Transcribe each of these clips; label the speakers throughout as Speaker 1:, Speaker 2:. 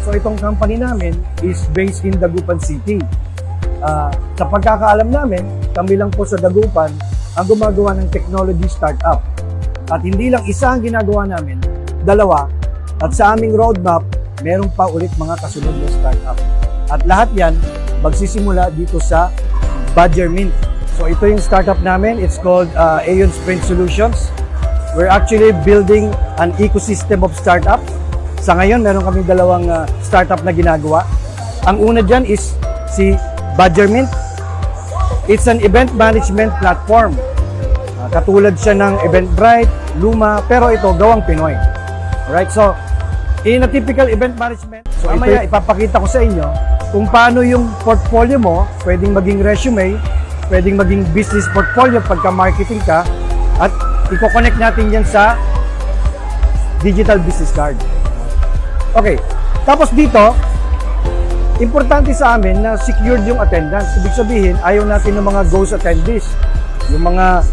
Speaker 1: So itong company namin is based in Dagupan City. Sa pagkakaalam namin, kami lang po sa Dagupan ang gumagawa ng technology startup. At hindi lang isa ang ginagawa namin, dalawa. At sa aming roadmap, meron pa ulit mga kasunod na startup. At lahat yan, magsisimula dito sa Badger Mint. So ito yung startup namin. It's called Aeon Sprint Solutions. We're actually building an ecosystem of startup. Sa ngayon, meron kami dalawang startup na ginagawa. Ang una dyan is si Badger Mint. It's an event management platform. Katulad siya ng Eventbrite, Luma, pero ito gawang Pinoy. Alright, so in a typical event management, so mamaya ipapakita ko sa inyo kung paano yung portfolio mo pwedeng maging resume, pwedeng maging business portfolio pagka marketing ka, at i-connect natin yan sa digital business card. Okay, tapos dito, importante sa amin na secured yung attendance. Ibig sabihin, ayaw natin ng mga ghost attendees, yung mga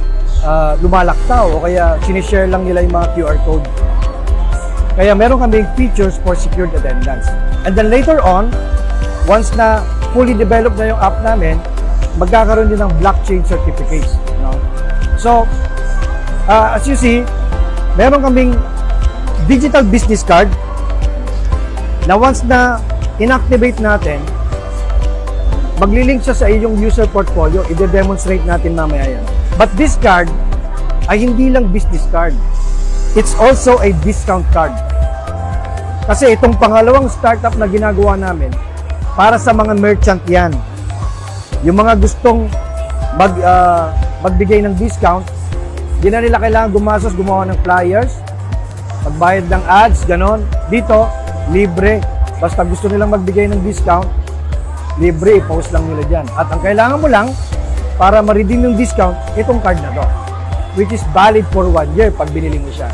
Speaker 1: lumalaktaw o kaya sinishare lang nila yung mga QR code. Kaya meron kaming features for secured attendance. And then later on, once na fully developed na yung app namin, magkakaroon din ng blockchain certificates. No? So, as you see, meron kaming digital business card na once na inactivate natin, maglilink siya sa iyong user portfolio. I-demonstrate natin mamaya yan. But this card ay hindi lang business card. It's also a discount card. Kasi itong pangalawang startup na ginagawa namin, para sa mga merchant yan. Yung mga gustong magbigay ng discount, di na nila kailangan gumawa ng flyers, magbayad ng ads, ganon. Dito, libre. Basta gusto nilang magbigay ng discount, libre, i-post lang nila dyan. At ang kailangan mo lang, para ma-redeem yung discount, itong card na to, which is valid for 1 year pag binili mo siya.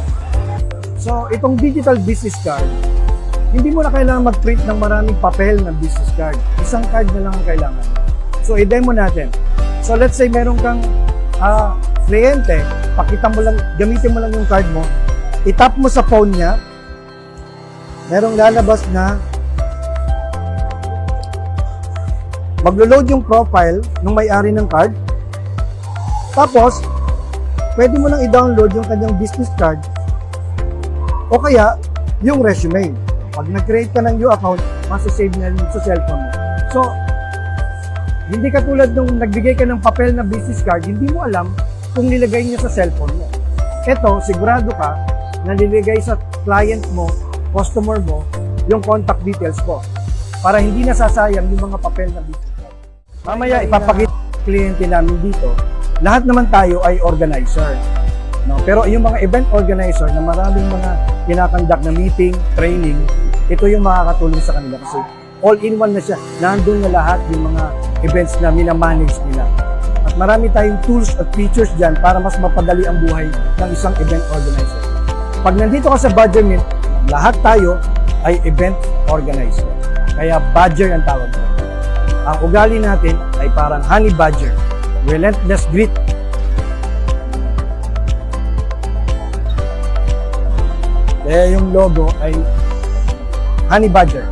Speaker 1: So, itong digital business card, hindi mo na kailangan mag-print ng maraming papel ng business card. Isang card na lang ang kailangan. So, i-demo natin. So, let's say meron kang kliyente, pakita mo lang, gamitin mo lang yung card mo, itap mo sa phone niya, merong lalabas na maglo-load yung profile ng may-ari ng card. Tapos, pwede mo lang i-download yung kanyang business card o kaya yung resume. Pag nag-create ka ng new account, masasave na yun sa cellphone mo. So, hindi katulad nung nagbigay ka ng papel na business card, hindi mo alam kung nilagay niya sa cellphone mo. Ito, sigurado ka na nilagay sa client mo, customer mo, yung contact details mo para hindi nasasayang yung mga papel na business card. Mamaya, ipapakita ng kliyente namin dito, lahat naman tayo ay organizer. No? Pero yung mga event organizer na maraming mga kinakandak na meeting, training, ito yung makakatulong sa kanila kasi all-in-one na siya. Nandun na lahat yung mga events na minamanage nila. At marami tayong tools at features dyan para mas mapadali ang buhay ng isang event organizer. Pag nandito ka sa Badger Mint, lahat tayo ay event organizer. Kaya Badger ang tawag mo. Ang ugali natin ay parang honey badger. Relentless grit. Kaya yung logo ay honey badger.